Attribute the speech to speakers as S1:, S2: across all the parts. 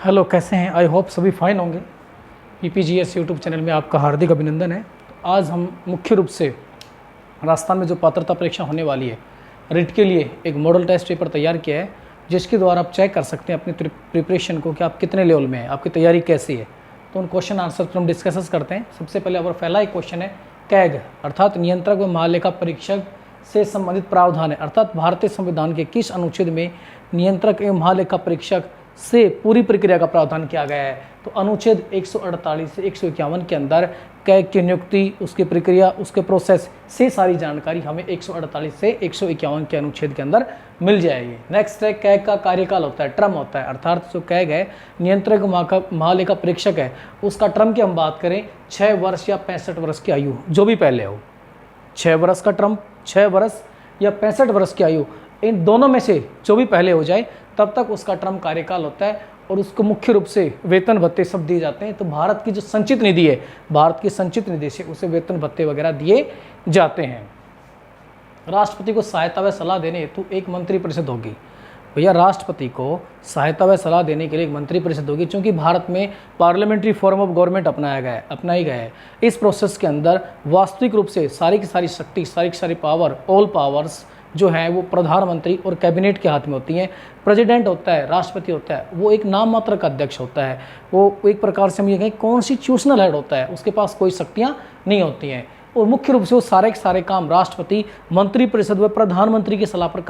S1: Hello, कैसे हैं? I hope सभी फाइन होंगे। PPGS यूट्यूब चैनल में आपका हार्दिक अभिनंदन है। तो आज हम मुख्य रूप से राजस्थान में जो पात्रता परीक्षा होने वाली है रिट के लिए एक मॉडल टेस्ट पेपर तैयार किया है, जिसके द्वारा आप चेक कर सकते हैं अपनी प्रिपरेशन को कि आप कितने लेवल में हैं, आपकी तैयारी कैसी है। तो उन क्वेश्चन आंसर पर हम डिस्कस करते हैं। सबसे पहले हमारा पहला एक क्वेश्चन है, कैग अर्थात नियंत्रक व महालेखा परीक्षक से संबंधित प्रावधान है, अर्थात भारतीय संविधान के किस अनुच्छेद में नियंत्रक एवं महालेखा परीक्षक से पूरी प्रक्रिया का प्रावधान किया गया है। तो अनुच्छेद 148 से 151 के अंदर कैग की नियुक्ति, उसकी प्रक्रिया, उसके प्रोसेस से सारी जानकारी हमें 148 से 151 के अनुच्छेद के अंदर मिल जाएगी। नेक्स्ट है, कैग का कार्यकाल होता है, टर्म होता है, अर्थात जो कैग है नियंत्रक महालेखा परीक्षक है, उसका टर्म की हम बात करें 6 वर्ष या 65 वर्ष की आयु, जो भी पहले हो। 6 वर्ष का टर्म, 6 वर्ष या 65 वर्ष की आयु, इन दोनों में से जो भी पहले हो जाए तब तक उसका टर्म कार्यकाल होता है। और उसको मुख्य रूप से वेतन भत्ते सब दिए जाते हैं। तो भारत की जो संचित निधि है, भारत की संचित निधि से उसे वेतन भत्ते वगैरह दिए जाते हैं। राष्ट्रपति को सहायता व सलाह देने हेतु एक मंत्रिपरिषद होगी। भैया, राष्ट्रपति को सहायता व सलाह देने के लिए एक मंत्रिपरिषद होगी, क्योंकि भारत में पार्लियामेंट्री फॉर्म ऑफ गवर्नमेंट अपनाई गया है। इस प्रोसेस के अंदर वास्तविक रूप से सारी की सारी शक्ति, सारी की सारी पावर, ऑल पावर्स जो है वो प्रधानमंत्री और कैबिनेट के हाथ में होती हैं। प्रेसिडेंट होता है, राष्ट्रपति होता है, वो एक नाम मात्र का अध्यक्ष होता है। वो एक प्रकार से हम ये कहें कॉन्स्टिट्यूशनल हेड होता है, उसके पास कोई शक्तियाँ नहीं होती हैं। और मुख्य रूप से वो सारे के सारे काम राष्ट्रपति, मंत्रिपरिषद व प्रधानमंत्री की सलाह पर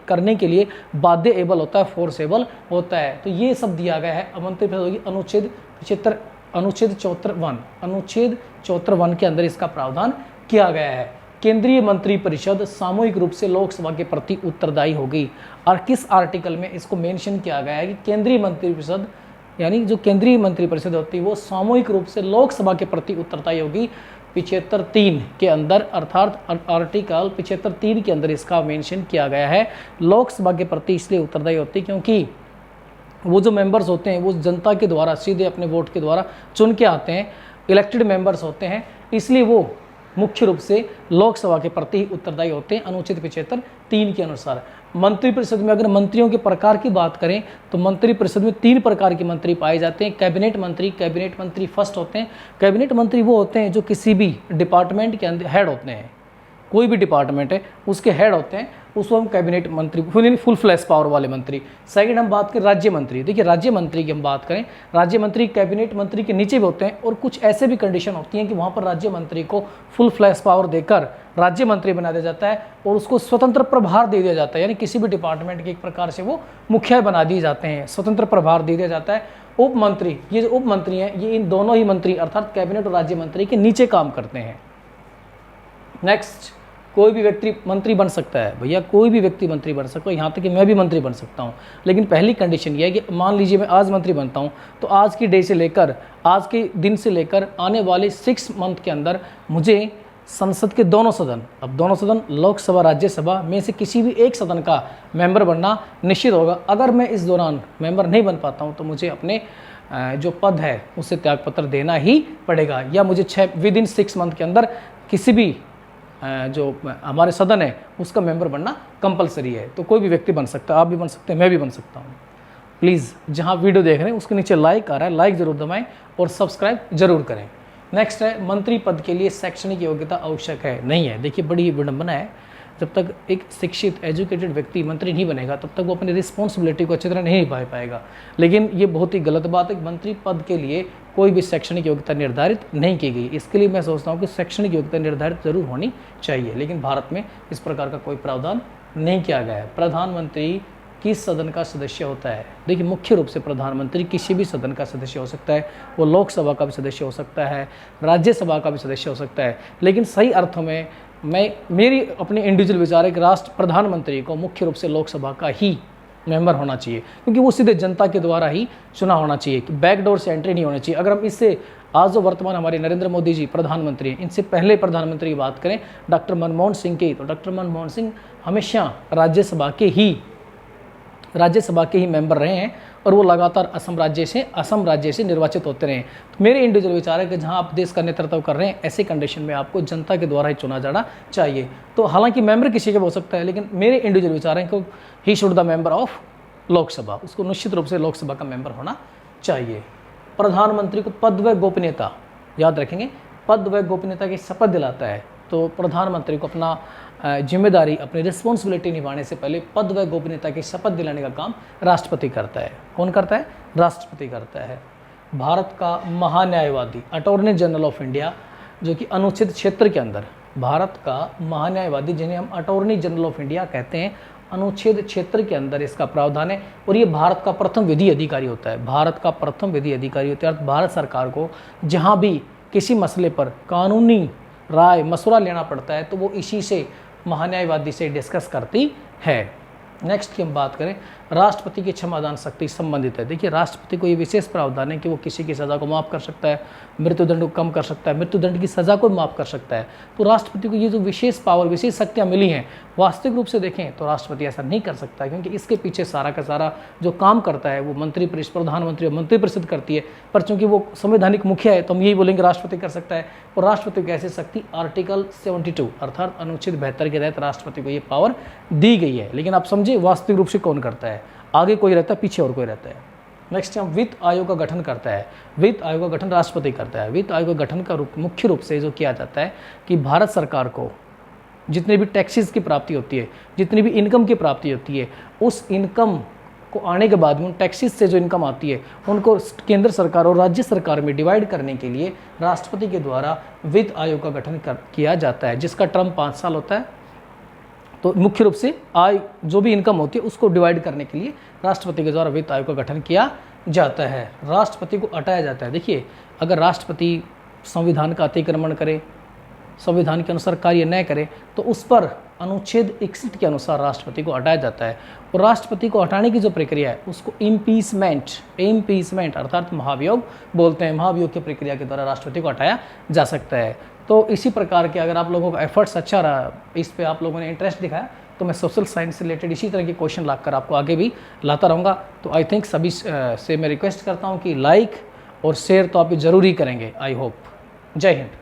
S1: करने के लिए बाध्य एबल होता है, फोर्सेबल होता है। तो ये सब दिया गया है मंत्रिपरिषद होगी अनुच्छेद 74 के अंदर इसका प्रावधान किया गया है। केंद्रीय मंत्रिपरिषद सामूहिक रूप से लोकसभा के प्रति उत्तरदायी होगी। और किस आर्टिकल में इसको मेंशन किया गया है कि केंद्रीय मंत्रिपरिषद, यानी जो केंद्रीय मंत्रिपरिषद होती है वो सामूहिक रूप से लोकसभा के प्रति उत्तरदायी होगी। 75(3) के अंदर, अर्थात आर्टिकल 75(3) के अंदर इसका मेंशन किया गया है। लोकसभा के प्रति इसलिए उत्तरदायी होती है क्योंकि वो जो मेंबर्स होते हैं वो जनता के द्वारा सीधे अपने वोट के द्वारा चुन के आते हैं, इलेक्टेड मेंबर्स होते हैं, इसलिए वो मुख्य रूप से लोकसभा के प्रति उत्तरदायी होते हैं अनुच्छेद 75(3) के अनुसार। मंत्रिपरिषद में अगर मंत्रियों के प्रकार की बात करें तो मंत्रिपरिषद में 3 प्रकार के मंत्री पाए जाते हैं। कैबिनेट मंत्री फर्स्ट होते हैं। कैबिनेट मंत्री वो होते हैं जो किसी भी डिपार्टमेंट के अंदर हेड होते हैं, कोई भी डिपार्टमेंट है उसके हेड होते हैं, उसको हम कैबिनेट मंत्री, फुल फ्लैश पावर वाले मंत्री। सेकंड हम बात करें राज्य मंत्री। देखिए, राज्य मंत्री की हम बात करें, राज्य मंत्री कैबिनेट मंत्री के नीचे भी होते हैं। और कुछ ऐसे भी कंडीशन होती हैं कि वहाँ पर राज्य मंत्री को फुल फ्लैश पावर देकर राज्य मंत्री बना दिया जाता है और उसको स्वतंत्र प्रभार दे दिया जाता है, यानी किसी भी डिपार्टमेंट के एक प्रकार से वो मुखिया बना दिए जाते हैं, स्वतंत्र प्रभार दे दिया जाता है। उप मंत्री, ये जो उप मंत्री हैं ये इन दोनों ही मंत्री अर्थात कैबिनेट और राज्य मंत्री के नीचे काम करते हैं। नेक्स्ट, कोई भी व्यक्ति मंत्री बन सकता है। भैया, कोई भी व्यक्ति मंत्री बन सकता है, यहाँ तक कि मैं भी मंत्री बन सकता हूँ। लेकिन पहली कंडीशन ये है कि मान लीजिए मैं आज मंत्री बनता हूँ, तो आज की डे से लेकर, आज के दिन से लेकर आने वाले 6 मंथ के अंदर मुझे संसद के दोनों सदन, अब दोनों सदन लोकसभा राज्यसभा में से किसी भी एक सदन का मेंबर बनना निश्चित होगा। अगर मैं इस दौरान मेंबर नहीं बन पाता हूँ तो मुझे अपने जो पद है उससे त्यागपत्र देना ही पड़ेगा, या मुझे विदिन 6 मंथ के अंदर किसी भी जो हमारे सदन है उसका मेंबर बनना कंपलसरी है। तो कोई भी व्यक्ति बन सकता है, आप भी बन सकते हैं, मैं भी बन सकता हूँ। प्लीज़ जहाँ वीडियो देख रहे हैं उसके नीचे लाइक आ रहा है, लाइक ज़रूर दबाएं और सब्सक्राइब जरूर करें। नेक्स्ट है, मंत्री पद के लिए शैक्षणिक योग्यता आवश्यक है, नहीं है। देखिए, बड़ी विडंबना है, जब तक एक शिक्षित एजुकेटेड व्यक्ति मंत्री नहीं बनेगा तब तक वो अपनी रिस्पॉन्सिबिलिटी को अच्छी तरह नहीं निभा पाएगा। लेकिन ये बहुत ही गलत बात है कि मंत्री पद के लिए कोई भी शैक्षणिक योग्यता निर्धारित नहीं की गई। इसके लिए मैं सोचता हूँ कि शैक्षणिक योग्यता निर्धारित जरूर होनी चाहिए, लेकिन भारत में इस प्रकार का कोई प्रावधान नहीं किया गया है। प्रधानमंत्री किस सदन का सदस्य होता है? देखिए, मुख्य रूप से प्रधानमंत्री किसी भी सदन का सदस्य हो सकता है, वो लोकसभा का भी सदस्य हो सकता है, राज्यसभा का भी सदस्य हो सकता है। लेकिन सही अर्थों में मेरी अपने इंडिविजुअल विचार है कि राष्ट्र प्रधानमंत्री को मुख्य रूप से लोकसभा का ही मेंबर होना चाहिए, क्योंकि वो सीधे जनता के द्वारा ही चुना होना चाहिए, कि बैकडोर से एंट्री नहीं होनी चाहिए। अगर हम इससे आज जो वर्तमान हमारे नरेंद्र मोदी जी प्रधानमंत्री हैं, इनसे पहले प्रधानमंत्री की बात करें डॉक्टर मनमोहन सिंह की, तो डॉक्टर मनमोहन सिंह हमेशा राज्यसभा के ही मेंबर रहे हैं और वो लगातार असम राज्य से निर्वाचित होते रहे। तो मेरे इंडिविजुअल विचार है कि जहां आप देश का नेतृत्व कर रहे हैं ऐसे कंडीशन में आपको जनता के द्वारा ही चुना जाना चाहिए। तो हालांकि मेंबर किसी का हो सकता है, लेकिन मेरे इंडिविजुअल विचार है कि he should the member of Lok Sabha, उसको निश्चित रूप से लोकसभा का मेंबर होना चाहिए। प्रधानमंत्री को पद व गोपनीयता, याद रखेंगे, पद व गोपनीयता की शपथ दिलाता है। तो प्रधानमंत्री को अपना जिम्मेदारी, अपनी रिस्पॉन्सिबिलिटी निभाने से पहले पद व गोपनीयता की शपथ दिलाने का काम राष्ट्रपति करता है। कौन करता है? राष्ट्रपति करता है। भारत का महान्यायवादी, अटॉर्नी जनरल ऑफ इंडिया, जो कि अनुच्छेद क्षेत्र के अंदर, भारत का महान्यायवादी जिन्हें हम अटॉर्नी जनरल ऑफ इंडिया कहते हैं, अनुच्छेद क्षेत्र के अंदर इसका प्रावधान है। और ये भारत का प्रथम विधि अधिकारी होता है। भारत का प्रथम विधि अधिकारी होता है, भारत सरकार को जहाँ भी किसी मसले पर कानूनी राय मशवरा लेना पड़ता है तो वो इसी से, महान्यायवादी से डिस्कस करती है। नेक्स्ट की हम बात करें, राष्ट्रपति की क्षमादान शक्ति संबंधित है। देखिए, राष्ट्रपति को ये विशेष प्रावधान है कि वो किसी की सज़ा को माफ़ कर सकता है, मृत्युदंड को कम कर सकता है, मृत्युदंड की सज़ा को माफ़ कर सकता है। तो राष्ट्रपति को ये जो विशेष पावर, विशेष शक्तियाँ मिली हैं, वास्तविक रूप से देखें तो राष्ट्रपति ऐसा नहीं कर सकता, क्योंकि इसके पीछे सारा का सारा जो काम करता है वो मंत्रिपरिषद, प्रधानमंत्री और मंत्रिपरिषद करती है। पर चूंकि वो संवैधानिक मुखिया है तो हम यही बोलेंगे राष्ट्रपति कर सकता है। और राष्ट्रपति को ऐसी शक्ति आर्टिकल 72 अर्थात अनुच्छेद 72 के तहत राष्ट्रपति को ये पावर दी गई है। लेकिन आप समझे वास्तविक रूप से कौन करता है? आगे कोई रहता है, पीछे और कोई रहता है। नेक्स्ट हम वित्त आयोग का गठन करता है। वित्त आयोग का गठन राष्ट्रपति करता है। वित्त आयोग का गठन का मुख्य रूप से जो किया जाता है कि भारत सरकार को जितने भी टैक्सेस की प्राप्ति होती है, जितनी भी इनकम की प्राप्ति होती है, उस इनकम को आने के बाद में उन टैक्सेस से जो इनकम आती है उनको केंद्र सरकार और राज्य सरकार में डिवाइड करने के लिए राष्ट्रपति के द्वारा वित्त आयोग का गठन किया जाता है, जिसका टर्म 5 साल होता है। तो मुख्य रूप से आय, जो भी इनकम होती है उसको डिवाइड करने के लिए राष्ट्रपति के द्वारा वित्त आयोग का गठन किया जाता है। राष्ट्रपति को हटाया जाता है। देखिए, अगर राष्ट्रपति संविधान का अतिक्रमण करे, संविधान के अनुसार कार्य न करे, तो उस पर अनुच्छेद 61 के अनुसार राष्ट्रपति को हटाया जाता है। और राष्ट्रपति को हटाने की जो प्रक्रिया है उसको इम्पीचमेंट अर्थात महाभियोग बोलते हैं। महाभियोग की प्रक्रिया के द्वारा राष्ट्रपति को हटाया जा सकता है। तो इसी प्रकार के अगर आप लोगों का एफर्ट्स अच्छा रहा, इस पे आप लोगों ने इंटरेस्ट दिखाया, तो मैं सोशल साइंस से रिलेटेड इसी तरह के क्वेश्चन लाकर आपको आगे भी लाता रहूँगा। तो आई थिंक सभी से मैं रिक्वेस्ट करता हूँ कि लाइक और शेयर तो आप जरूर ही करेंगे। I hope. जय हिंद।